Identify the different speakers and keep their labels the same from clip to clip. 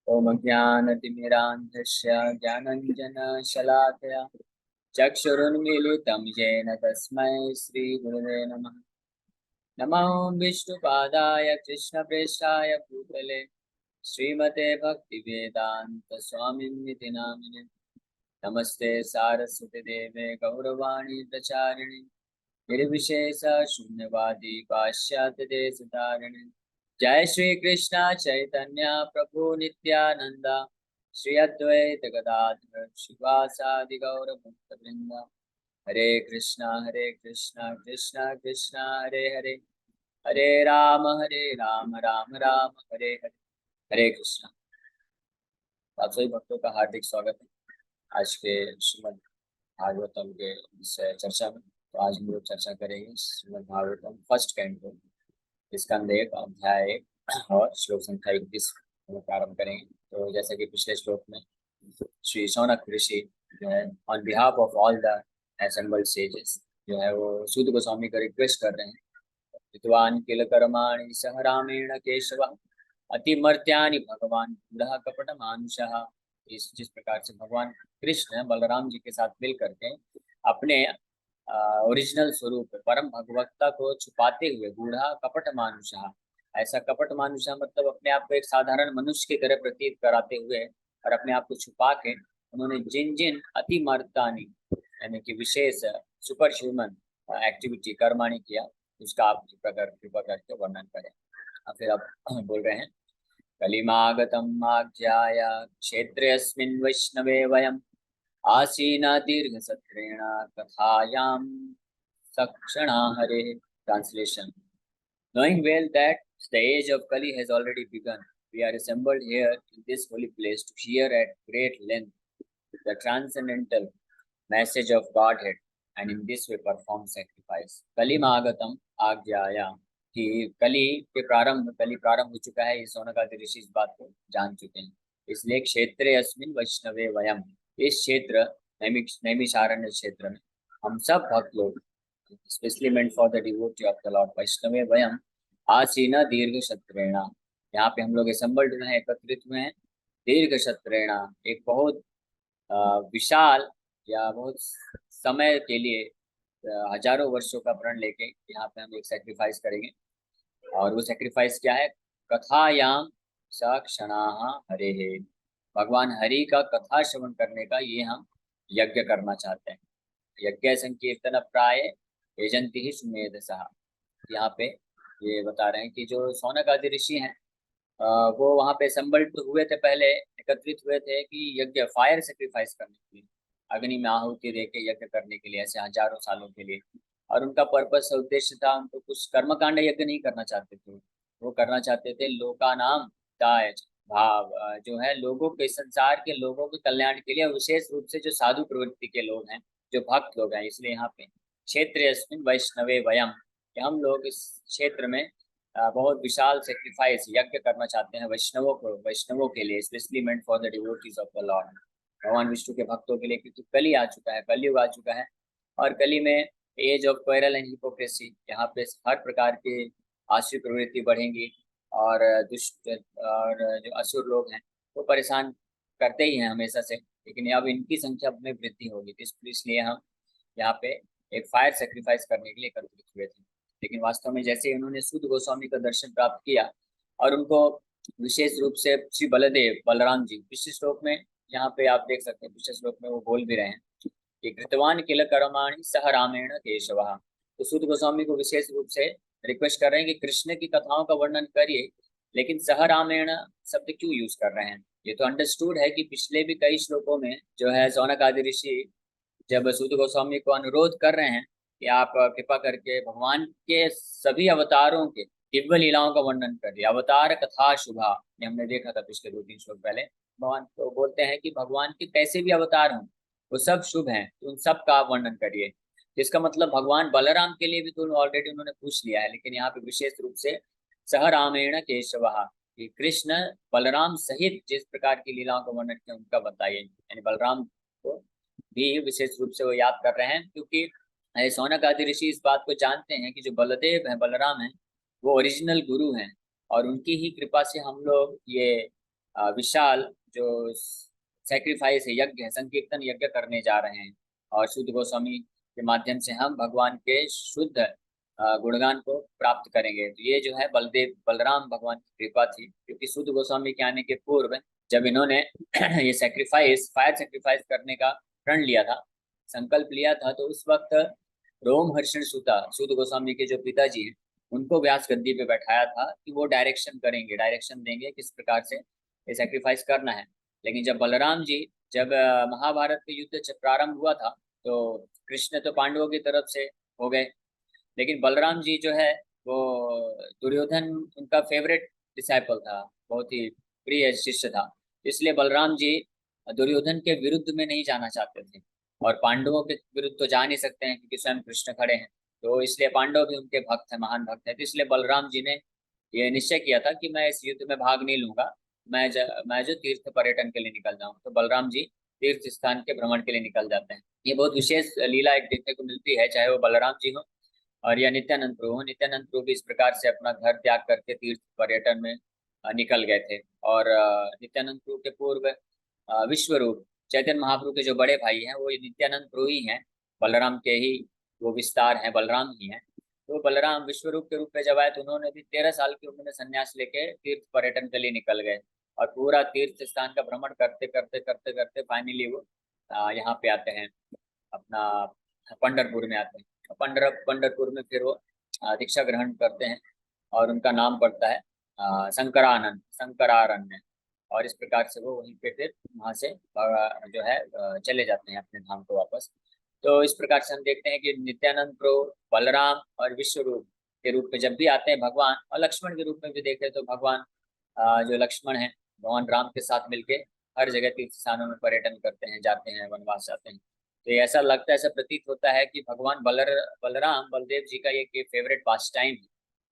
Speaker 1: ओम ज्ञानतिमिरान्धस्य ज्ञानञ्जनशलाकया चक्षुरुन्मीलितं येन तस्मै श्रीगुरुवे नमः। नमो विष्णुपादाय कृष्णप्रेष्ठाय भूतले श्रीमते भक्तिवेदान्तस्वामिन्निति नामिने। नमस्ते सारस्वती देवे गौरवाणी प्रचारिणे निर्विशेष शून्यवादी पाश्चात्य देशधारिणे। जय श्री कृष्ण चैतन्य प्रभु नित्यानंद श्री अद्वैत गदाधर शिवासादि गौर भक्त वृंद। हरे कृष्णा कृष्णा कृष्णा हरे हरे, हरे राम राम राम हरे हरे। हरे कृष्णा। आप सभी भक्तों का हार्दिक स्वागत है आज के श्रीमद् भागवतम के इस चर्चा में। तो आज हम लोग चर्चा करेंगे श्रीमद् भागवतम फर्स्ट कैंटो, स्कंद एक अध्याय एक और श्लोक संख्या 21 हम प्रारंभ करेंगे। तो जैसा कि पिछले श्लोक में श्री शौनक ऋषि जो है on behalf of all the assembled sages जो है वो सूत गोस्वामी को रिक्वेस्ट कर रहे हैं। विद्वान किल कर्माणि सह रामेण केशव अतिमर्त्यानि भगवान गूढ़ कपट मानुषः। जिस प्रकार से भगवान कृष्ण बलराम जी के साथ मिल करके अपने ओरिजिनल स्वरूप परम भगवत्ता को छुपाते हुए गूढ़ा कपट मानुषः, ऐसा कपट मानुषा मतलब अपने आप को एक साधारण मनुष्य की तरह प्रतीत कराते हुए और अपने आप को छुपा के उन्होंने जिन जिन अतिमर्तानी यानी कि विशेष सुपर ह्यूमन एक्टिविटी कर्माणी किया उसका आप कृपा करके वर्णन करें। फिर आप बोल रहे हैं कलिमागतम आज्ञाय क्षेत्रेऽस्मिन् वैष्णवे वयम् आसीना दीर्घसत्रेण कथायां सक्षणा हरे। Translation. Knowing well that the age of Kali has already begun, we are assembled here in this holy place to hear at great length the transcendental message of Godhead and in this way perform sacrifice. कली मागतम आज्ञाया कि कली प्रारंभ हो चुका है। ये शौनकादि ऋषि इस बात को जान चुके हैं। इसलिए क्षेत्रे अस्मिन् वैष्णवे वयम, इस क्षेत्र नैमिषारण्य क्षेत्र में हम सब भक्त लोग specially meant for the devotee of the lord वैष्णवे वयम आसीना दीर्घ शत्रेणा, यहाँ पे हम लोग असम्बल्ड हुए हैं, एकत्रित हुए हैं। दीर्घ शत्रेणा एक बहुत विशाल या बहुत समय के लिए हजारों वर्षों का प्रण लेके यहाँ पे हम एक सेक्रीफाइस करेंगे। और वो सेक्रीफाइस क्या है? कथायाम सक्षणा हरे हे, भगवान हरि का कथा श्रवण करने का ये हम यज्ञ करना चाहते हैं। यज्ञ संकीर्तन प्राय एजंती ही सुमेध सहा। यहाँ पे ये बता रहे हैं कि जो शौनक आदि ऋषि हैं वो वहाँ पे संबल्ड हुए थे, पहले एकत्रित हुए थे कि यज्ञ फायर सेक्रीफाइस करने के लिए, अग्नि में आहुति दे के यज्ञ करने के लिए, ऐसे हजारों सालों के लिए। और उनका पर्पस उद्देश्य था, उनको कुछ कर्मकांड यज्ञ नहीं करना चाहते थे, वो करना चाहते थे लोकानाम दाय भाव, जो है लोगों के, संसार के लोगों के कल्याण के लिए, विशेष रूप से जो साधु प्रवृत्ति के लोग हैं, जो भक्त लोग हैं। इसलिए यहाँ पे क्षेत्र अस्मिन् वैष्णवे वयम, हम लोग इस क्षेत्र में बहुत विशाल सेक्रीफाइस यज्ञ करना चाहते हैं वैष्णवों के लिए, specially meant for the devotees of the Lord, भगवान विष्णु के भक्तों के लिए। क्योंकि कली आ चुका है, कलयुग आ चुका है, और कली में age of quarrel and hypocrisy, यहाँ पे हर प्रकार के आसुरी प्रवृत्ति बढ़ेंगी और दुष्ट और जो असुर लोग हैं वो परेशान करते ही हैं हमेशा से, लेकिन अब इनकी संख्या में वृद्धि होगी। इसलिए हम यहाँ पे एक फायर सेक्रीफाइस करने के लिए एकत्रित हुए थे। लेकिन वास्तव में जैसे उन्होंने सूत गोस्वामी का दर्शन प्राप्त किया और उनको विशेष रूप से श्री बलदेव बलराम जी, पिछले श्लोक में यहाँ पे आप देख सकते हैं, पिछले श्लोक में वो बोल भी रहे हैं कि कृतवान किल कर्माणि सह रामेण केशव। तो सूत गोस्वामी को विशेष रूप से रिक्वेस्ट कर रहे हैं कि कृष्ण की कथाओं का वर्णन करिए, लेकिन सह रामेण शब्द क्यों यूज कर रहे हैं? ये तो अंडरस्टूड है कि पिछले भी कई श्लोकों में जो है शौनक आदि ऋषि जब सूत गोस्वामी को अनुरोध कर रहे हैं कि आप कृपा करके भगवान के सभी अवतारों के दिव्य लीलाओं का वर्णन करिए, अवतार कथा शुभा, ये हमने देखा था पिछले 2-3 श्लोक पहले। भगवान तो बोलते हैं कि भगवान के कैसे भी अवतार हों वो सब शुभ हैं, तो उन सब का वर्णन करिए। जिसका मतलब भगवान बलराम के लिए भी तो ऑलरेडी उन्होंने पूछ लिया है, लेकिन यहाँ पे विशेष रूप से सह रामेण केशव, कि कृष्ण बलराम सहित जिस प्रकार की लीलाओं का वर्णन किया उनका बताइए। यानी बलराम को भी विशेष रूप से वो याद कर रहे हैं, क्योंकि शौनक आदि ऋषि इस बात को जानते हैं कि जो बलदेव हैं, बलराम हैं, वो ओरिजिनल गुरु हैं और उनकी ही कृपा से हम लोग ये विशाल जो सेक्रीफाइस है, यज्ञ है, संकीर्तन यज्ञ करने जा रहे हैं। और शुद्ध गोस्वामी के माध्यम से हम भगवान के शुद्ध गुणगान को प्राप्त करेंगे। तो ये जो है बलदेव बलराम भगवान की कृपा थी, क्योंकि शुद्ध गोस्वामी के आने के पूर्व जब इन्होंने ये सेक्रीफाइस फायर सेक्रीफाइस करने का प्रण लिया था, संकल्प लिया था, तो उस वक्त रोमहर्षण सुता शुद्ध गोस्वामी के जो पिताजी हैं, उनको व्यास गद्दी पे बैठाया था कि वो डायरेक्शन करेंगे, डायरेक्शन देंगे किस प्रकार से ये सेक्रीफाइस करना है। लेकिन जब बलराम जी, जब महाभारत के युद्ध प्रारंभ हुआ था, तो कृष्ण तो पांडवों की तरफ से हो गए, लेकिन बलराम जी जो है वो दुर्योधन उनका फेवरेट डिसाइपल था, बहुत ही प्रिय शिष्य था। इसलिए बलराम जी दुर्योधन के विरुद्ध में नहीं जाना चाहते थे, और पांडवों के विरुद्ध तो जा नहीं सकते हैं क्योंकि स्वयं कृष्ण खड़े हैं। तो इसलिए पांडव भी उनके भक्त है, महान भक्त है। तो इसलिए बलराम जी ने ये निश्चय किया था कि मैं इस युद्ध में भाग नहीं लूंगा, मैं जो तीर्थ पर्यटन के लिए निकल जाऊं। तो बलराम जी तीर्थ स्थान के भ्रमण के लिए निकल जाते हैं। ये बहुत विशेष लीला एक देखने को मिलती है, चाहे वो बलराम जी हो और या नित्यानंद प्रभु। नित्यानंद प्रभु भी इस प्रकार से अपना घर त्याग करके तीर्थ पर्यटन में निकल गए थे। और नित्यानंद प्रभु के पूर्व विश्वरूप चैतन्य महाप्रभु के जो बड़े भाई हैं वो नित्यानंद प्रभु ही हैं, बलराम के ही वो विस्तार हैं, बलराम ही हैं। तो बलराम विश्वरूप के रूप में जब आए तो उन्होंने भी 13 साल की उम्र में संन्यास लेके तीर्थ पर्यटन के लिए निकल गए, और पूरा तीर्थ स्थान का भ्रमण करते करते करते करते फाइनली वो यहाँ पे आते हैं, अपना पंढरपुर में आते हैं। पंढरपुर में फिर वो दीक्षा ग्रहण करते हैं, और उनका नाम पड़ता है शंकरानंद, शंकरारण्य। और इस प्रकार से वो वहीं पे फिर वहां से जो है चले जाते हैं अपने धाम को वापस। तो इस प्रकार से हम देखते हैं कि नित्यानंद प्रभु, बलराम और विश्व रूप के रूप में जब भी आते हैं भगवान, और लक्ष्मण के रूप में भी देखें तो भगवान जो लक्ष्मण है, भगवान राम के साथ मिलके हर जगह तीर्थ स्थानों में पर्यटन करते हैं, जाते हैं, वनवास जाते हैं। तो ये ऐसा लगता है, ऐसा प्रतीत होता है कि भगवान बलराम बलदेव जी का ये फेवरेट पास टाइम है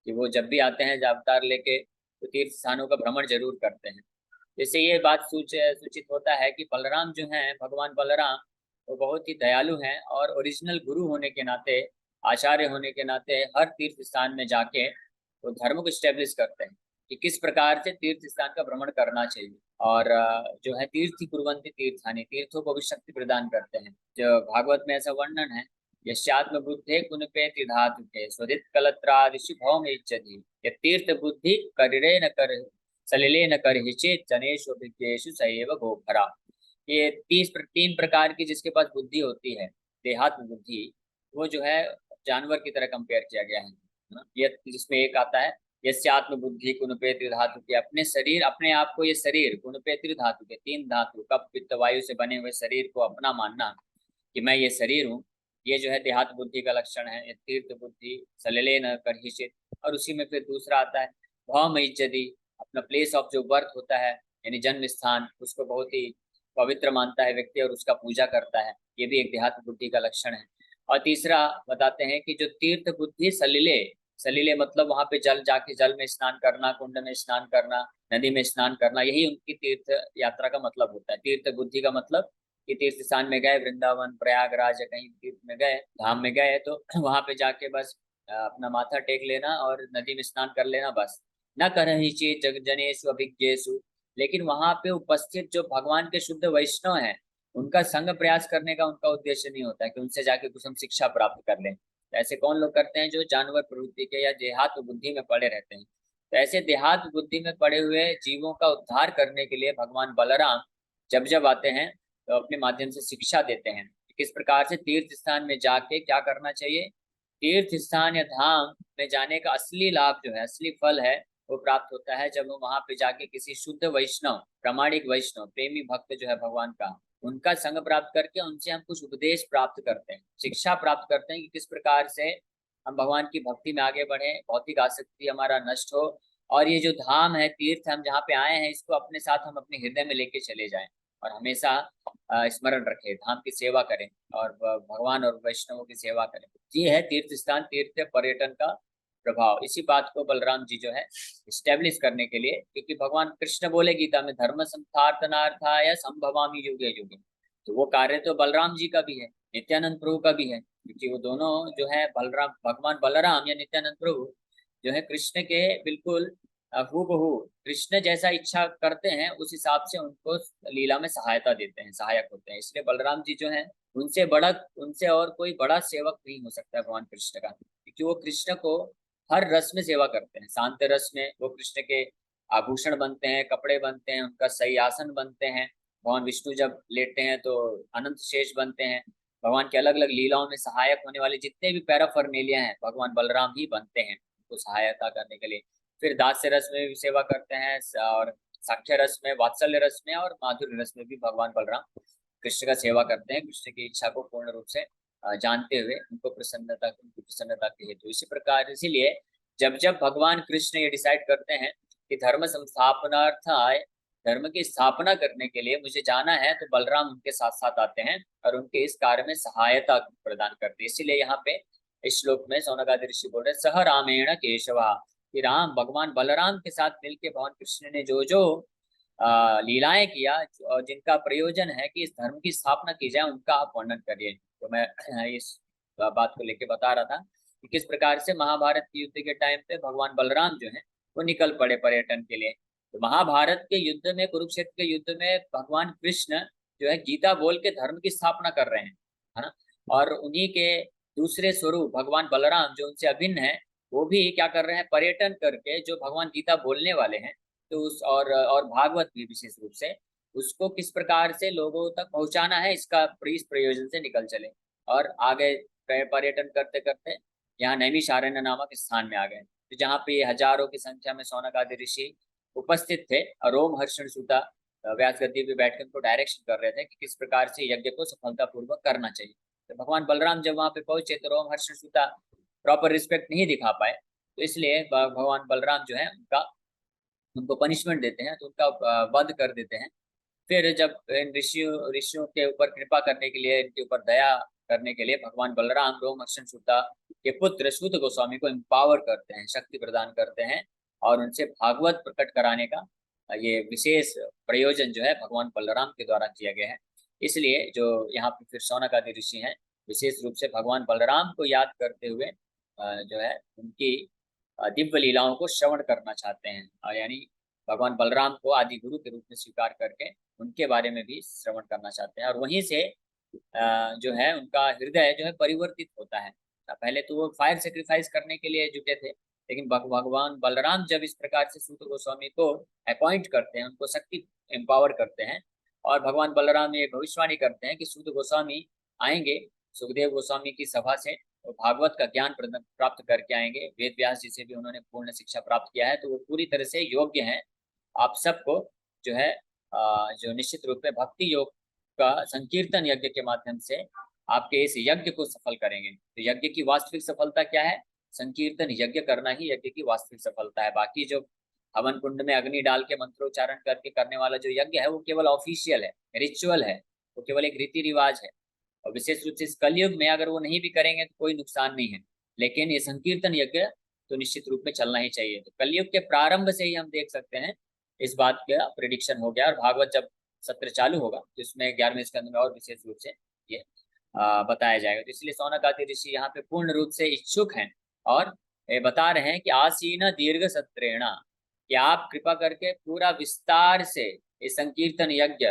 Speaker 1: कि वो जब भी आते हैं अवतार लेके तो तीर्थ स्थानों का भ्रमण जरूर करते हैं। जैसे ये बात सूचित होता है कि बलराम जो हैं, भगवान बलराम, वो बहुत ही दयालु हैं, और ओरिजिनल गुरु होने के नाते, आचार्य होने के नाते हर तीर्थ स्थान में जाके वो धर्म को स्टेब्लिश करते हैं कि किस प्रकार से तीर्थ स्थान का भ्रमण करना चाहिए। और जो है तीर्थी कुर्वन्ति तीर्थानि, तीर्थों को भी शक्ति प्रदान करते हैं। जो भागवत में ऐसा वर्णन है, यस्यात्म बुद्धे कुनपे त्रिधातुके स्वदित कलत्रादिशु भौम इच्छति, ये तीर्थ बुद्धि करिरे न कर सलिले न कर चेत जनेशु अभिज्ञेषु सएव गोखरा। ये 3 प्रकार की जिसके पास बुद्धि होती है, देहात्म बुद्धि, वो जो है जानवर की तरह कंपेयर किया गया है ना। ये जिसमें एक आता है यस्यात्म बुद्धि कुनपे त्रिधातु के, अपने शरीर, अपने आप को, ये शरीर कुनपे त्रिधातु के, 3 धातु कप पित्त वायु से बने हुए शरीर को अपना मानना कि मैं ये शरीर हूँ, ये जो है देहात्म बुद्धि का लक्षण है। ये तीर्थ बुद्धि सलिले न कर। और उसी में फिर दूसरा आता है भौम इज्जति, अपना प्लेस ऑफ जो बर्थ होता है यानी जन्म स्थान, उसको बहुत ही पवित्र मानता है व्यक्ति और उसका पूजा करता है, ये भी एक देहात्म बुद्धि का लक्षण है। और तीसरा बताते हैं कि जो तीर्थ बुद्धि सलिले, सलिले मतलब वहां पे जल जाके जल में स्नान करना, कुंड में स्नान करना, नदी में स्नान करना, यही उनकी तीर्थ यात्रा का मतलब होता है। तीर्थ बुद्धि का मतलब कि तीर्थ स्थान में गए, वृंदावन प्रयागराज या कहीं तीर्थ में गए, धाम में गए, तो वहां पे जाके बस अपना माथा टेक लेना और नदी में स्नान कर लेना, बस। न करहि चेत जग जनेषु अभिज्ञेषु, लेकिन वहां पे उपस्थित जो भगवान के शुद्ध वैष्णव हैं, उनका संग प्रयास करने का उनका उद्देश्य नहीं होता है कि उनसे जाके कुछ हम शिक्षा प्राप्त कर लें। तो ऐसे कौन लोग करते हैं जो जानवर प्रवृत्ति के या देहात्म बुद्धि में पड़े रहते हैं। तो ऐसे देहात्म बुद्धि में पड़े हुए जीवों का उद्धार करने के लिए भगवान बलराम जब जब आते हैं तो अपने माध्यम से शिक्षा देते हैं कि किस प्रकार से तीर्थ स्थान में जाके क्या करना चाहिए। तीर्थ स्थान या धाम में जाने का असली लाभ जो है, असली फल है, वो प्राप्त होता है जब हम वहां पे जाके किसी शुद्ध वैष्णव, प्रामाणिक वैष्णव, प्रेमी भक्त जो है भगवान का, उनका संग प्राप्त करके उनसे हम कुछ उपदेश प्राप्त करते हैं, शिक्षा प्राप्त करते हैं कि किस प्रकार से हम भगवान की भक्ति में आगे बढ़े, भौतिक आसक्ति हमारा नष्ट हो, और ये जो धाम है, तीर्थ हम जहाँ पे आए हैं, इसको अपने साथ हम अपने हृदय में लेके चले जाएं, और हमेशा स्मरण रखें, धाम की सेवा करें, और भगवान और वैष्णवों की सेवा करें। ये है तीर्थ स्थान, तीर्थ पर्यटन का प्रभाव। इसी बात को बलराम जी जो है स्टेब्लिश करने के लिए, क्योंकि भगवान कृष्ण बोले गीता में, धर्म संस्थापनार्थाय संभवामि युगे युगे, तो वो कार्य तो बलराम जी का भी है, नित्यानंद प्रभु का भी है, क्योंकि वो दोनों जो है बलराम, भगवान बलराम या नित्यानंद प्रभु जो है कृष्ण के बिल्कुल हूबहू कृष्ण जैसा इच्छा करते हैं उस हिसाब से उनको लीला में सहायता देते हैं, सहायक होते हैं। इसलिए बलराम जी जो हैं उनसे और कोई बड़ा सेवक नहीं हो सकता है भगवान कृष्ण का, क्योंकि वो कृष्ण को हर रस में सेवा करते हैं। शांत रस में वो कृष्ण के आभूषण बनते हैं, कपड़े बनते हैं, उनका सही आसन बनते हैं। भगवान विष्णु जब लेटते हैं तो अनंत शेष बनते हैं। भगवान के अलग अलग लीलाओं में सहायक होने वाले जितने भी पैराफर्नेलिया हैं भगवान बलराम ही बनते हैं उनको सहायता करने के लिए। फिर दास्य रस में भी सेवा करते हैं, और साख्य रस में, वात्सल्य रस में और माधुर्य रस में भी भगवान बलराम कृष्ण का सेवा करते हैं, कृष्ण की इच्छा को पूर्ण रूप से जानते हुए उनकी प्रसन्नता के हेतु। इसी प्रकार इसीलिए जब जब भगवान कृष्ण ये डिसाइड करते हैं कि धर्म संस्थापनार्थ आए, धर्म की स्थापना करने के लिए मुझे जाना है, तो बलराम उनके साथ साथ आते हैं और उनके इस कार्य में सहायता प्रदान करते हैं। इसीलिए यहाँ पे इस श्लोक में सौनकादि ऋषि बोल रहे सह रामेण केशवा, कि राम भगवान बलराम के साथ मिलकर भगवान कृष्ण ने जो जो लीलाएं किया और जिनका प्रयोजन है कि इस धर्म की स्थापना की जाए, उनका आप वर्णन करिए। तो मैं इस बात को लेकर बता रहा था कि किस प्रकार से महाभारत के युद्ध के टाइम पे भगवान बलराम जो है वो निकल पड़े पर्यटन के लिए। तो महाभारत के युद्ध में, कुरुक्षेत्र के युद्ध में भगवान कृष्ण जो है गीता बोल के धर्म की स्थापना कर रहे हैं, है ना। और उन्हीं के दूसरे स्वरूप भगवान बलराम जो उनसे अभिन्न है, वो भी क्या कर रहे हैं, पर्यटन करके जो भगवान गीता बोलने वाले हैं, तो उस और भागवत भी विशेष रूप से उसको किस प्रकार से लोगों तक पहुंचाना है, इसका इस प्रयोजन से निकल चले और आगे पर्यटन करते करते यहाँ नैमिषारण्य नामक स्थान में आ गए, तो जहाँ पे हजारों की संख्या में शौनक आदि ऋषि उपस्थित थे और रोमहर्षण सूता व्यास गद्दी पे बैठ कर उनको डायरेक्शन कर रहे थे कि किस प्रकार से यज्ञ को सफलतापूर्वक करना चाहिए। तो भगवान बलराम जब वहां पे पहुंचे तो रोमहर्षण सूता प्रॉपर रिस्पेक्ट नहीं दिखा पाए, तो इसलिए भगवान बलराम जो है उनको पनिशमेंट देते हैं, तो उनका वध कर देते हैं। फिर जब इन ऋषियों के ऊपर कृपा करने के लिए, इनके ऊपर दया करने के लिए भगवान बलराम रोमहर्षण सूता के पुत्र सूत गोस्वामी को एम्पावर करते हैं, शक्ति प्रदान करते हैं और उनसे भागवत प्रकट कराने का ये विशेष प्रयोजन जो है भगवान बलराम के द्वारा किया गया है। इसलिए जो यहाँ पे फिर शौनक आदि ऋषि हैं विशेष रूप से भगवान बलराम को याद करते हुए जो है उनकी दिव्य लीलाओं को श्रवण करना चाहते हैं, और यानी भगवान बलराम को आदि गुरु के रूप में स्वीकार करके उनके बारे में भी श्रवण करना चाहते हैं। और वहीं से जो है उनका हृदय जो है परिवर्तित होता है। पहले तो वो फायर सेक्रीफाइस करने के लिए जुटे थे, लेकिन भगवान बलराम जब इस प्रकार से सूत गोस्वामी को अपॉइंट करते हैं, उनको शक्ति एम्पावर करते हैं, और भगवान बलराम ये भविष्यवाणी करते हैं कि सूत गोस्वामी आएंगे सुखदेव गोस्वामी की सभा से, वो भागवत का ज्ञान प्राप्त करके आएंगे। वेद व्यास जी से भी उन्होंने पूर्ण शिक्षा प्राप्त किया है, तो वो पूरी तरह से योग्य हैं आप सबको जो है जो निश्चित रूप में भक्ति योग का संकीर्तन यज्ञ के माध्यम से आपके इस यज्ञ को सफल करेंगे। तो यज्ञ की वास्तविक सफलता क्या है? संकीर्तन यज्ञ करना ही यज्ञ की वास्तविक सफलता है। बाकी जो हवन कुंड में अग्नि डाल के मंत्रोच्चारण करके करने वाला जो यज्ञ है वो केवल ऑफिशियल है, रिचुअल है, वो केवल एक रीति रिवाज है। और विशेष रूप से इस कलयुग में अगर वो नहीं भी करेंगे तो कोई नुकसान नहीं है, लेकिन ये संकीर्तन यज्ञ तो निश्चित रूप में चलना ही चाहिए। तो कलयुग के प्रारंभ से ही हम देख सकते हैं इस बात का प्रिडिक्शन हो गया, और भागवत जब सत्र चालू होगा तो इसमें 11वें स्कंद में और विशेष रूप से ये बताया जाएगा। तो इसलिए सौनक आदि ऋषि यहाँ पे पूर्ण रूप से इच्छुक हैं और ये बता रहे हैं कि आसीन दीर्घ सत्रेणा, कि आप कृपा करके पूरा विस्तार से इस संकीर्तन यज्ञ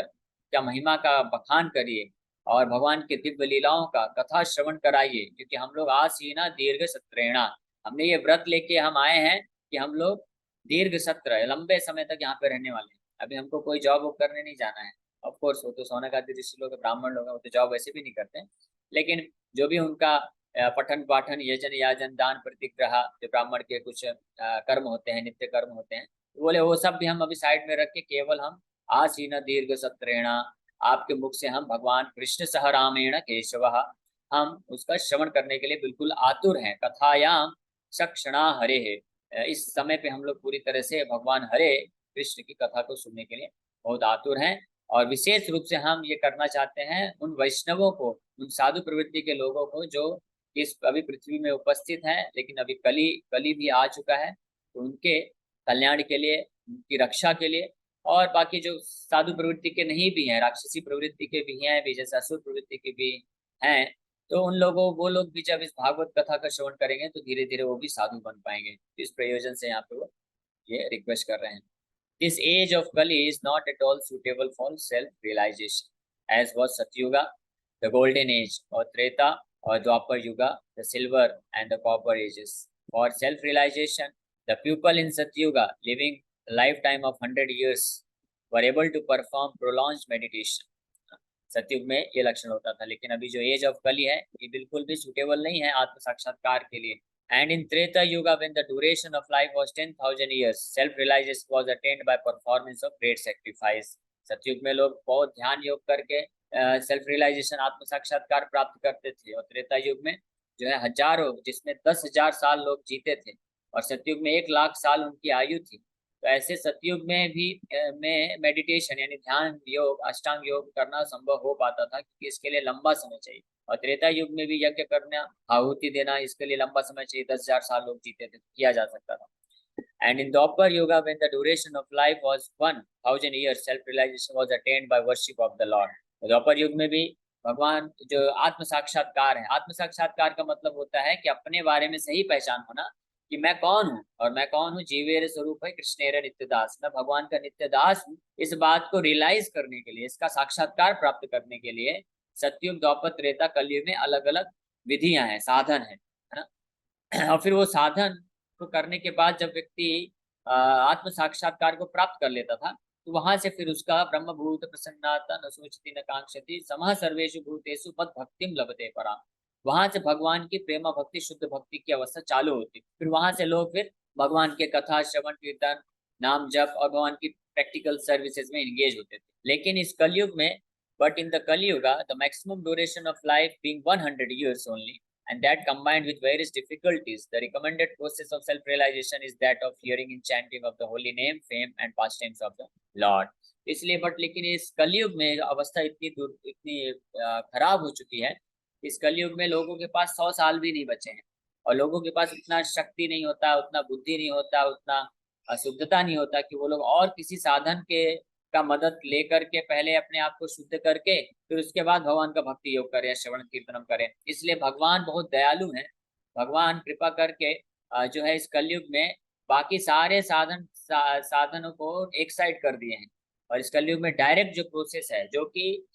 Speaker 1: का महिमा का बखान करिए और भगवान के दिव्य लीलाओं का कथा श्रवण कराइए, क्योंकि हम लोग आसीना दीर्घ सत्रेणा, हमने ये व्रत लेके हम आए हैं कि हम लोग दीर्घ सत्र लंबे समय तक यहाँ पे रहने वाले हैं। अभी हमको कोई जॉब करने नहीं जाना है। ऑफ कोर्स वो तो सौनक आदि ऋषि लोग, ब्राह्मण लोग हैं, वो तो जॉब वैसे भी नहीं करते, लेकिन जो भी उनका पठन पाठन यजन याजन दान प्रतिग्रह जो ब्राह्मण के कुछ कर्म होते हैं, नित्य कर्म होते हैं, बोले वो सब भी हम अभी साइड में रख के केवल हम आसीन दीर्घ सत्रेणा, आपके मुख से हम भगवान कृष्ण सह रामेण केशव, हम उसका श्रवण करने के लिए बिल्कुल आतुर हैं। कथायाम सक्षणा हरे है, इस समय पे हम लोग पूरी तरह से भगवान हरे कृष्ण की कथा को सुनने के लिए बहुत आतुर हैं। और विशेष रूप से हम ये करना चाहते हैं उन वैष्णवों को, उन साधु प्रवृत्ति के लोगों को जो इस अभी पृथ्वी में उपस्थित हैं, लेकिन अभी कली कली भी आ चुका है, तो उनके कल्याण के लिए, उनकी रक्षा के लिए, और बाकी जो साधु प्रवृत्ति के नहीं भी हैं, राक्षसी प्रवृत्ति के भी हैं भी, जैसे असुर प्रवृत्ति के भी हैं, तो उन लोगों वो लोग भी जब इस भागवत कथा का श्रवण करेंगे तो धीरे धीरे वो भी साधु बन पाएंगे। इस प्रयोजन से यहाँ पे वो ये रिक्वेस्ट कर रहे हैं। This age of Kali is not at all suitable for self-realization, as was Satyuga, the golden age, or Treta, or Dwapar Yuga, the silver and the copper ages. For self-realization, the people in Satyuga, living a lifetime of 100 years, were able to perform prolonged meditation. सतयुग में ये लक्षण होता था, लेकिन अभी जो as of कली है ये बिल्कुल भी सुटेबल नहीं है आत्म साक्षात्कार के लिए। And in Treta Yuga, when the duration of life was 10,000 years, self-realization was attained by performance of great sacrifice. सतयुग में लोग बहुत ध्यान योग करके सेल्फ रियलाइजेशन आत्म साक्षात्कार प्राप्त करते थे, और त्रेता युग में जो है हजारों, जिसमें 10,000 साल लोग जीते थे, और सतयुग में 1,00,000 साल उनकी आयु थी। तो ऐसे सतयुग में भी में मेडिटेशन यानी ध्यान योग, अष्टांग योग करना संभव हो पाता था, क्योंकि इसके लिए लंबा समय चाहिए। और त्रेता युग में भी यज्ञ करना, आहुति देना, इसके लिए लंबा समय चाहिए, 10,000 साल लोग जीते थे, किया जा सकता था। And in Dwapar Yuga, when the duration of life was 1,000 years, self-realization was attained by worship of the Lord. द्वापर युग में भी भगवान जो आत्म साक्षात्कार है, आत्म साक्षात्कार का मतलब होता है कि अपने बारे में सही पहचान होना कि मैं कौन हूँ, और मैं कौन हूँ, जीवेर स्वरूप है कृष्णेर नित्य दास, मैं भगवान का नित्य दास हूँ। इस बात को रियलाइज करने के लिए, इसका साक्षात्कार प्राप्त करने के लिए सतयुग, द्वापर, त्रेता, कलयुग में अलग अलग विधियां हैं, साधन है ना। और फिर वो साधन को करने के बाद जब व्यक्ति आत्म साक्षात्कार को प्राप्त कर लेता था, तो वहां से फिर उसका ब्रह्म भूत प्रसन्नता न सोचती न कांक्षति समः सर्वेषु भूतेषु मद भक्तिम लभते परा। वहां से भगवान की प्रेम भक्ति, शुद्ध भक्ति की अवस्था चालू होती। फिर वहां से लोग फिर भगवान के कथा श्रवण कीर्तन, नाम जप और भगवान की प्रैक्टिकल सर्विसेज में एंगेज होते थे। लेकिन इस कलयुग में, but in the Kali Yuga, the maximum duration of life being 100 years only, and that combined with various difficulties, the recommended process of self-realization is that of hearing and chanting of the holy name, fame and pastimes of the Lord. इसलिए but लेकिन इस कलयुग में अवस्था इतनी खराब हो चुकी है, इस कलयुग में लोगों के पास 100 साल भी नहीं बचे हैं, और लोगों के पास उतना शक्ति नहीं होता, उतना बुद्धि नहीं होता, उतना शुद्धता नहीं होता कि वो लोग और किसी साधन के का मदद लेकर के पहले अपने आप को शुद्ध करके फिर उसके बाद भगवान का भक्ति योग करें, श्रवण कीर्तनम करें। इसलिए भगवान बहुत दयालु हैं, भगवान कृपा करके जो है इस कलयुग में बाकी सारे साधनों को एक साइड कर दिए हैं, और इस कलयुग में डायरेक्ट जो प्रोसेस है, जो कि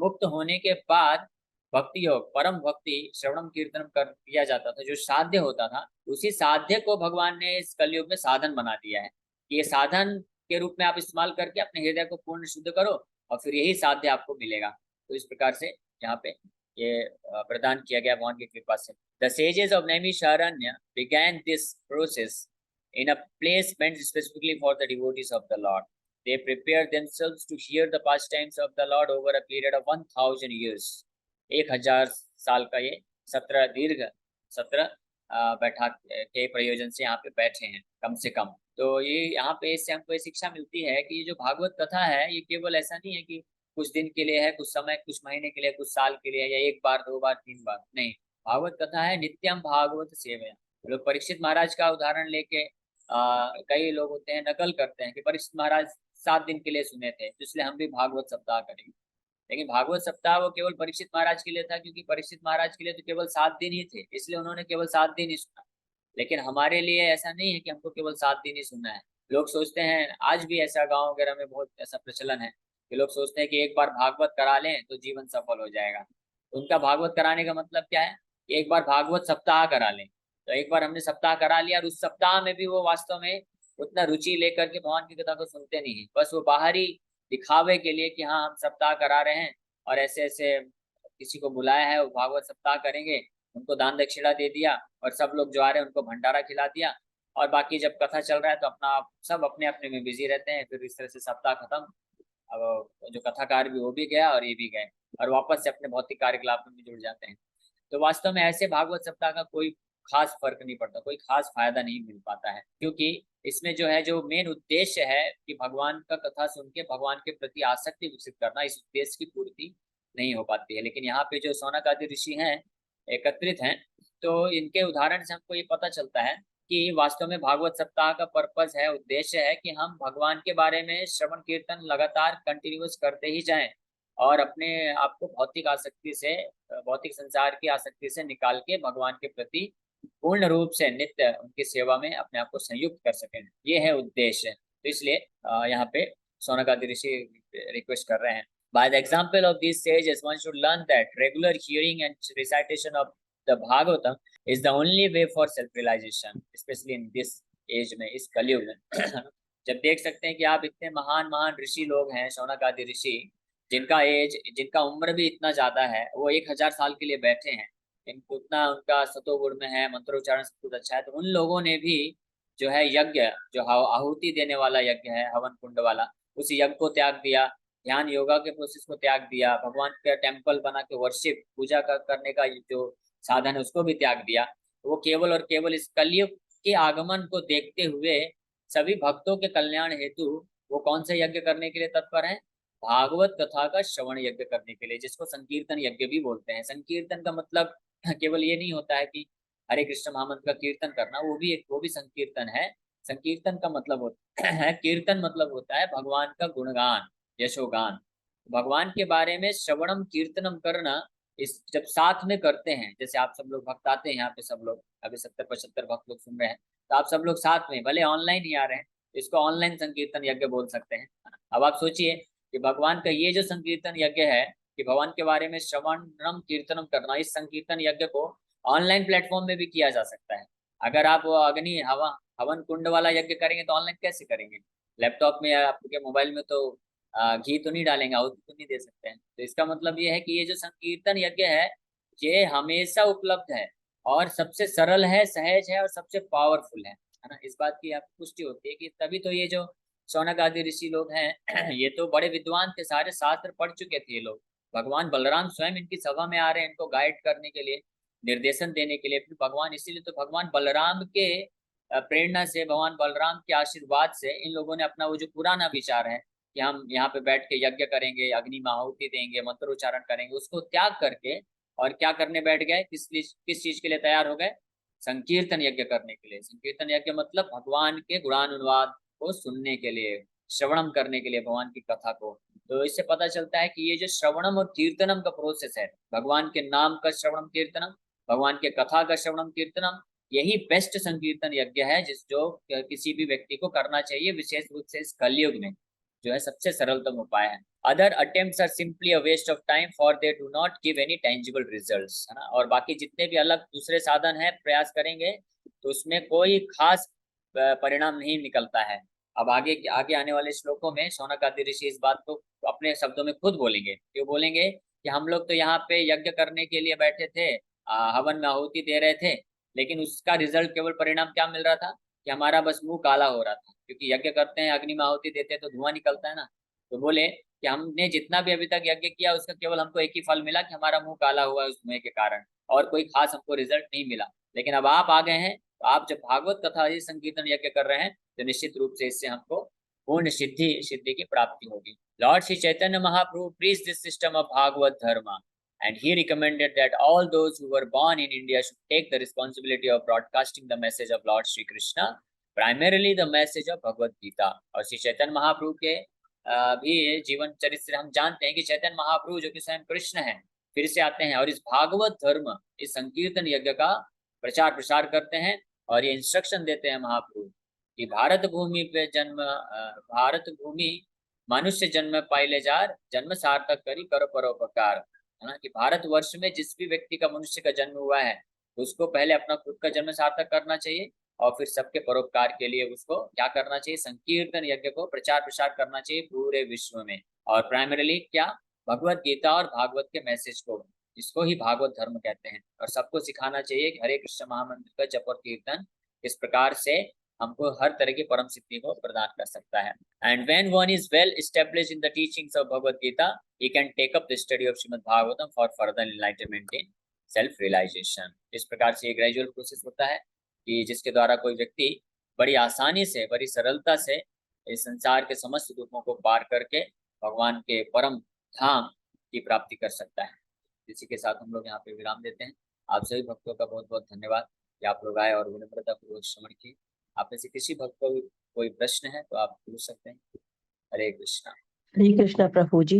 Speaker 1: मुक्त होने के बाद भक्ति योग, परम भक्ति, श्रवणम कीर्तनम कर दिया जाता था, जो साध्य होता था, उसी साध्य को भगवान ने इस कलयुग में साधन बना दिया है कि ये साधन के रूप में आप इस्तेमाल करके अपने हृदय को पूर्ण शुद्ध करो, और फिर यही साध्य आपको मिलेगा। तो इस प्रकार से यहाँ पे ये प्रदान किया गया भगवान की कृपा से। The sages of Naimisharanya began this process in a place meant specifically for the devotees of the Lord. They prepared themselves to hear the pastimes of the Lord over a period of 1,000 years. 1,000 साल का ये दीर्घ सत्र बैठक के प्रयोजन से यहाँ पे बैठे हैं कम से कम। तो ये यहाँ पे इससे हमको ये शिक्षा मिलती है कि ये जो भागवत कथा है, ये केवल ऐसा नहीं है कि कुछ दिन के लिए है, कुछ समय, कुछ महीने के लिए, कुछ साल के लिए, या 1 बार 2 बार 3 बार नहीं। भागवत कथा है नित्यम भागवत सेवया। लोग परीक्षित महाराज का उदाहरण लेके कई लोग होते हैं नकल करते हैं कि परीक्षित महाराज 7 दिन के लिए सुने थे, तो इसलिए हम भी भागवत सप्ताह करेंगे। लेकिन भागवत सप्ताह वो केवल परीक्षित महाराज के लिए था, क्योंकि परीक्षित महाराज के लिए तो केवल 7 दिन ही थे, इसलिए उन्होंने केवल 7 दिन ही सुना। लेकिन हमारे लिए ऐसा नहीं है कि हमको केवल 7 दिन ही सुनना है। लोग सोचते हैं, आज भी ऐसा गांव वगैरह में बहुत ऐसा प्रचलन है कि लोग सोचते हैं कि एक बार भागवत करा लें तो जीवन सफल हो जाएगा। उनका भागवत कराने का मतलब क्या है कि एक बार भागवत सप्ताह करा लें। तो एक बार हमने सप्ताह करा लिया, और उस सप्ताह में भी वो वास्तव में उतना रुचि लेकर के भगवान की कथा को सुनते नहीं है, बस वो बाहरी दिखावे के लिए कि हाँ हम सप्ताह करा रहे हैं और ऐसे ऐसे किसी को बुलाया है, वो भागवत सप्ताह करेंगे, उनको दान दक्षिणा दे दिया, और सब लोग जो आ रहे हैं उनको भंडारा खिला दिया, और बाकी जब कथा चल रहा है तो अपना सब अपने अपने में बिजी रहते हैं। फिर इस तरह से सप्ताह खत्म, अब जो कथाकार भी वो भी गया और ये भी गए, और वापस से अपने भौतिक कार्यकलाप में जुड़ जाते हैं। तो वास्तव में ऐसे भागवत सप्ताह का कोई खास फर्क नहीं पड़ता, कोई खास फायदा नहीं मिल पाता है, क्योंकि इसमें जो है, जो मेन उद्देश्य है कि भगवान का कथा सुन के भगवान के प्रति आसक्ति विकसित करना, इस उद्देश्य की पूर्ति नहीं हो पाती है। लेकिन यहाँ पे जो सौनक आदि ऋषि हैं, एकत्रित हैं, तो इनके उदाहरण से हमको ये पता चलता है कि वास्तव में भागवत सप्ताह का पर्पस है, उद्देश्य है कि हम भगवान के बारे में श्रवण कीर्तन लगातार कंटिन्यूअस करते ही जाएं, और अपने आप को भौतिक आसक्ति से, भौतिक संसार की आसक्ति से निकाल के भगवान के प्रति पूर्ण रूप से नित्य उनकी सेवा में अपने आप को संयुक्त कर सकें, ये है उद्देश्य। तो इसलिए यहाँ पे शौनकादि ऋषि रिक्वेस्ट कर रहे हैं। By the example of these sages, one should learn that regular hearing and recitation of the Bhagavatam is the only way for self-realization, especially in this age में, इस कलयुग में। जब देख सकते हैं कि आप इतने महान महान ऋषि लोग हैं, शौनकादि ऋषि, जिनका उम्र भी इतना ज्यादा है, वो 1000 साल के लिए बैठे हैं, इनको उतना उनका सतोगुण में है, मंत्रोच्चारण सब कुछ अच्छा है, तो उन लोगों ने भी जो है यज्ञ, जो आहुति देने वाला यज्ञ है, हवन कुंड वाला, उस यज्ञ को त्याग दिया, ध्यान योगा के प्रोसेस को त्याग दिया, भगवान का टेम्पल बना के वर्शिप पूजा करने का जो साधन है उसको भी त्याग दिया। वो केवल और केवल इस कलयुग के आगमन को देखते हुए सभी भक्तों के कल्याण हेतु वो कौन से यज्ञ करने के लिए तत्पर हैं? भागवत कथा का श्रवण यज्ञ करने के लिए, जिसको संकीर्तन यज्ञ भी बोलते हैं। संकीर्तन का मतलब केवल ये नहीं होता है कि हरे कृष्ण महामंत्र का कीर्तन करना, वो भी संकीर्तन है। संकीर्तन का मतलब होता है, कीर्तन मतलब होता है भगवान का गुणगान, यशोगान, भगवान के बारे में श्रवणम कीर्तनम करना। इस जब साथ में करते हैं, जैसे आप सब लोग भक्त आते हैं यहाँ पे, सब लोग अभी 70-75 भक्त लोग सुन रहे हैं, तो आप सब लोग साथ में भले ऑनलाइन ही आ रहे हैं, इसको ऑनलाइन संकीर्तन यज्ञ बोल सकते हैं। अब आप सोचिए कि भगवान का ये जो संकीर्तन यज्ञ है, कि भगवान के बारे में श्रवणम कीर्तनम करना, इस संकीर्तन यज्ञ को ऑनलाइन प्लेटफॉर्म में भी किया जा सकता है। अगर आप वो अग्नि हवन कुंड वाला यज्ञ करेंगे तो ऑनलाइन कैसे करेंगे? लैपटॉप में या आपके मोबाइल में तो घी तो नहीं डालेंगे, आहुति तो नहीं दे सकते हैं। तो इसका मतलब ये है कि ये जो संकीर्तन यज्ञ है, ये हमेशा उपलब्ध है, और सबसे सरल है, सहज है, और सबसे पावरफुल है ना। इस बात की आपको पुष्टि होती है कि तभी तो ये जो शौनक आदि ऋषि लोग हैं ये तो बड़े विद्वान थे, सारे शास्त्र पढ़ चुके थे ये लोग। भगवान बलराम स्वयं इनकी सभा में आ रहे हैं, इनको गाइड करने के लिए, निर्देशन देने के लिए। फिर भगवान, इसीलिए तो भगवान बलराम के प्रेरणा से, भगवान बलराम के आशीर्वाद से इन लोगों ने अपना वो जो पुराना विचार है कि हम यहाँ पे बैठ के यज्ञ करेंगे, अग्नि में आहुति देंगे, मंत्रोच्चारण करेंगे, उसको त्याग करके और क्या करने बैठ गए, किस चीज के लिए तैयार हो गए? संकीर्तन यज्ञ करने के लिए। संकीर्तन यज्ञ मतलब भगवान के गुणानुवाद को सुनने के लिए, श्रवणम करने के लिए भगवान की कथा को। तो इससे पता चलता है कि ये जो श्रवणम और कीर्तनम का प्रोसेस है, भगवान के नाम का श्रवणम कीर्तनम, भगवान के कथा का श्रवणम कीर्तनम, यही बेस्ट संकीर्तन यज्ञ है, जिस जो किसी भी व्यक्ति को करना चाहिए, विशेष रूप से इस कलयुग में जो है सबसे सरलतम उपाय है। Other attempts are simply a waste of time, for they do not give any tangible results, है ना। और बाकी जितने भी अलग दूसरे साधन है, प्रयास करेंगे तो उसमें कोई खास परिणाम नहीं निकलता है। अब आगे आगे आने वाले श्लोकों में शौनक आदि ऋषि इस बात को अपने शब्दों में खुद बोलेंगे। क्यों बोलेंगे? कि हम लोग तो यहाँ पे यज्ञ करने के लिए बैठे थे, हवन में आहुति दे रहे थे, लेकिन उसका रिजल्ट, केवल परिणाम क्या मिल रहा था? कि हमारा बस मुंह काला हो रहा था, क्योंकि यज्ञ करते हैं, अग्नि में आहुति देते हैं तो धुआं निकलता है ना। तो बोले कि हमने जितना भी अभी तक यज्ञ किया, उसका केवल हमको एक ही फल मिला कि हमारा मुंह काला हुआ उस धुएं के कारण, और कोई खास हमको रिजल्ट नहीं मिला। लेकिन अब आप आ गए हैं, तो आप जब भागवत कथा ये संकीर्तन यज्ञ कर रहे हैं, तो निश्चित रूप से इससे हमको पूर्ण सिद्धि की प्राप्ति होगी। Lord Shri Chaitanya Mahaprabhu preached this system of Bhagavad Dharma, and he recommended that all those who were born in India should take the responsibility of broadcasting the message of Lord Shri Krishna, primarily the message of Bhagavad Gita। और श्री चैतन्य महाप्रभु के भी जीवन चरित्र हम जानते हैं कि चैतन्य महाप्रभु जो कि स्वयं कृष्ण हैं, फिर से आते हैं और इस भागवत धर्म, इस संकीर्तन यज्ञ का प्रचार प्रसार करते हैं। और ये इंस्ट्रक्शन देते हैं महाप्रभु कि भारत भूमि पे भारत भूमि मनुष्य जन्म पाइले जार, जन्म सार्थक करी करो परोपकार, है ना। कि भारत वर्ष में जिस भी व्यक्ति का, मनुष्य का जन्म हुआ है, तो उसको पहले अपना खुद का जन्म सार्थक करना चाहिए, और फिर सबके परोपकार के लिए उसको क्या करना चाहिए? संकीर्तन यज्ञ को प्रचार प्रसार करना चाहिए पूरे विश्व में। और प्राइमरीली क्या? भगवत गीता और भागवत के मैसेज को, इसको ही भागवत धर्म कहते हैं। और सबको सिखाना चाहिए कि हरे कृष्ण महामंत्र का जप और कीर्तन इस प्रकार से हमको हर तरह की परम सिद्धि को प्रदान कर सकता है। And when one is well established in the teachings of Bhagavad Gita, he can take up the study of Srimad Bhagavatam for further enlightenment in self realization। इस प्रकार से ये ग्रेजुअल प्रोसेस होता है कि जिसके द्वारा कोई व्यक्ति बड़ी आसानी से, बड़ी सरलता से इस संसार के समस्त दुखों को पार करके भगवान के परम धाम की प्राप्ति कर सकता है। इसी के साथ हम लोग यहाँ पे विराम देते हैं। आप सभी भक्तों का बहुत बहुत धन्यवाद कि आप लोग आए और विनम्रता पूर्वक श्रवण किए। आप में से किसी भक्त को कोई प्रश्न है तो आप पूछ सकते हैं। हरे कृष्णा।
Speaker 2: हरे कृष्णा प्रभु जी।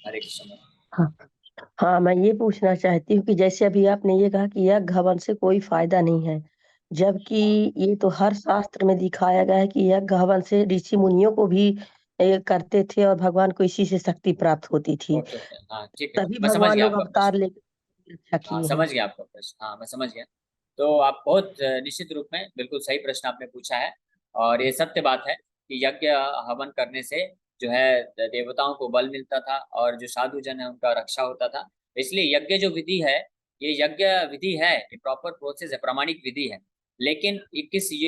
Speaker 1: हरे कृष्णा।
Speaker 2: हाँ। हाँ, मैं ये पूछना चाहती हूँ कि जैसे अभी आपने ये कहा कि यज्ञ हवन से कोई फायदा नहीं है, जबकि ये तो हर शास्त्र में दिखाया गया है कि यज्ञ हवन से ऋषि मुनियों को भी करते थे और भगवान को इसी से शक्ति प्राप्त होती थी।
Speaker 1: बहुत होता है, हाँ ठीक है,
Speaker 2: तभी
Speaker 1: मैं समझ
Speaker 2: भगवान
Speaker 1: गया
Speaker 2: लोग
Speaker 1: आपका
Speaker 2: अवतार
Speaker 1: प्रश्न।
Speaker 2: लेकर रक्षा
Speaker 1: हाँ
Speaker 2: किए हैं।
Speaker 1: समझ गया आपका प्रश्न, हाँ मैं समझ गया। तो आप बहुत निश्चित रूप में बिल्कुल सही प्रश्न आपने पूछा है। और ये सत्य बात है कि यज्ञ हवन करने से जो है देवताओं को बल मिलता था और जो साधु जन है उनका रक्षा होता था। इसलिए यज्ञ जो विधि है, ये यज्ञ विधि है, ये प्रॉपर प्रोसेस है, प्रामाणिक विधि है। लेकिन ये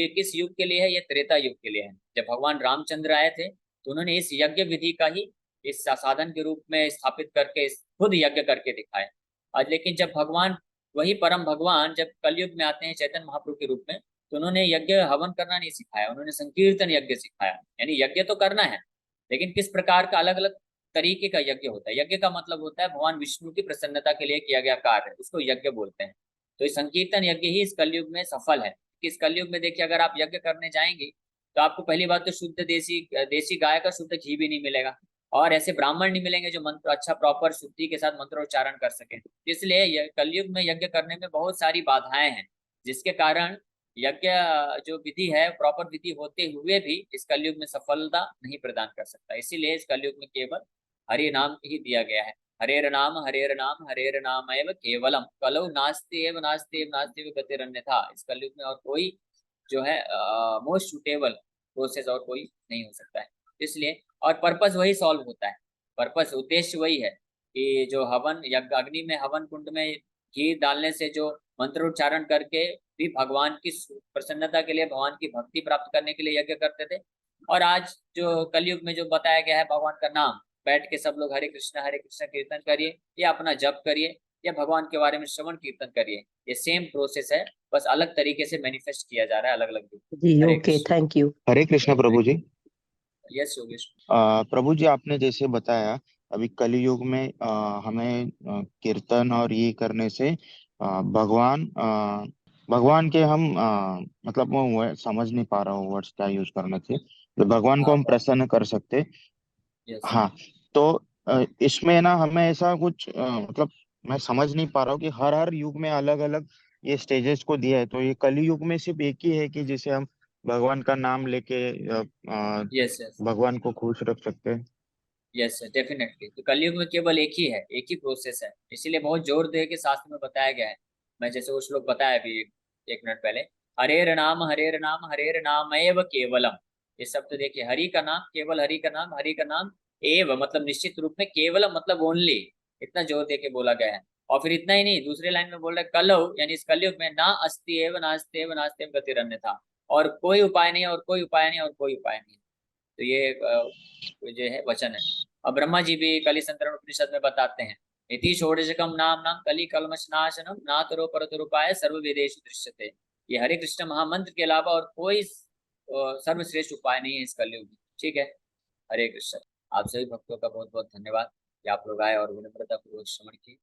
Speaker 1: किस युग के लिए है? ये त्रेता युग के लिए है। जब भगवान रामचंद्र आए थे तो उन्होंने इस यज्ञ विधि का ही इस साधन के रूप में स्थापित करके खुद यज्ञ करके दिखाए। और लेकिन जब भगवान, वही परम भगवान जब कलयुग में आते हैं चैतन्य महाप्रभु के रूप में, तो उन्होंने यज्ञ हवन करना नहीं सिखाया, उन्होंने संकीर्तन यज्ञ सिखाया। यानी यज्ञ तो करना है, लेकिन किस प्रकार का, अलग अलग तरीके का यज्ञ होता है। यज्ञ का मतलब होता है भगवान विष्णु की प्रसन्नता के लिए किया गया कार्य, उसको यज्ञ बोलते हैं। तो इस संकीर्तन यज्ञ ही इस कलयुग में सफल है। कि इस कलयुग में देखिए, अगर आप यज्ञ करने जाएंगे तो आपको पहली बात तो शुद्ध देसी देसी गाय का शुद्ध घी भी नहीं मिलेगा। और ऐसे ब्राह्मण नहीं मिलेंगे जो मंत्र अच्छा प्रॉपर शुद्धि के साथ मंत्रोच्चारण कर सके। इसलिए कलयुग में यज्ञ करने में बहुत सारी बाधाएं हैं, जिसके कारण यज्ञ जो विधि है प्रॉपर विधि होते हुए भी इस कलयुग में सफलता नहीं प्रदान कर सकता। इसीलिए इस कलयुग में केवल हरि नाम ही दिया गया है। हरेर नाम एव केवलम कलौ नास्ति एव नास्ति एव नास्ति एव गतिरन्यथा। इस कलयुग में और कोई जो है मोस्ट सुटेबल प्रोसेस और कोई नहीं हो सकता है। इसलिए और पर्पस वही सॉल्व होता है, पर्पस उद्देश्य वही है कि जो हवन यज्ञ अग्नि में हवन कुंड में घी डालने से जो मंत्रोच्चारण करके भी भगवान की प्रसन्नता के लिए, भगवान की भक्ति प्राप्त करने के लिए यज्ञ करते थे। और आज जो कलयुग में जो बताया गया है भगवान का नाम, बैठ के सब लोग हरे कृष्ण कीर्तन करिए या अपना जप करिए या भगवान के बारे में श्रवण कीर्तन करिए, ये सेम प्रोसेस है, बस अलग तरीके से मैनिफेस्ट किया जा रहा है अलग अलग रूप।
Speaker 2: जी,
Speaker 1: हरे
Speaker 2: okay,
Speaker 1: Krishna.
Speaker 2: Thank you.
Speaker 3: Hare Krishna Prabhu ji.
Speaker 1: Yes Yogesh.
Speaker 3: प्रभु जी, आपने जैसे बताया अभी कलयुग में हमें कीर्तन और ये करने से भगवान के हम मतलब वो समझ नहीं पा रहा हूँ वर्ड्स क्या यूज करना चाहिए, तो भगवान को
Speaker 1: हाँ
Speaker 3: हम प्रसन्न कर सकते।
Speaker 1: यस।
Speaker 3: हाँ। तो इसमें ना हमें ऐसा कुछ मतलब मैं समझ नहीं पा रहा हूँ कि हर हर युग में अलग अलग ये स्टेजेस को दिया है, तो ये कली युग में सिर्फ एक ही है कि जिसे हम भगवान का नाम लेके
Speaker 1: यस यस।
Speaker 3: भगवान को खुश रख सकते हैं।
Speaker 1: यस डेफिनेटली, तो कलयुग में केवल एक ही है, एक ही प्रोसेस है। इसीलिए बहुत जोर दे के शास्त्र में बताया गया है। मैं जैसे वो श्लोक बताया अभी एक मिनट पहले, हरेर नाम एव केवलम। ये शब्द देखिए, हरि का नाम, केवल हरि का नाम, हरि का नाम एव मतलब निश्चित रूप में, केवलम मतलब ओनली, इतना जोर दे के बोला गया है। और फिर इतना ही नहीं, दूसरे लाइन में बोल रहे कलौ, यानी इस कलयुग में ना अस्ति एव नास्ति एव नास्ति एव गतिरन्यथा, और कोई उपाय नहीं, और कोई उपाय नहीं, और कोई उपाय नहीं। तो ये जो है वचन है। और ब्रह्मा जी भी कलि संतरण उपनिषद में बताते हैं, इति षोडशकम नाम नाम कलि कल्मष नाशनम नातरो परतरुपाय सर्व वेदेषु दृश्यते। ये हरे कृष्ण महामंत्र के अलावा और कोई सर्वश्रेष्ठ उपाय नहीं है इस कलयुग में। ठीक है। हरे कृष्ण। आप सभी भक्तों का बहुत बहुत धन्यवाद कि आप लोग आए और विनम्रता पूर्वक श्रवण किए।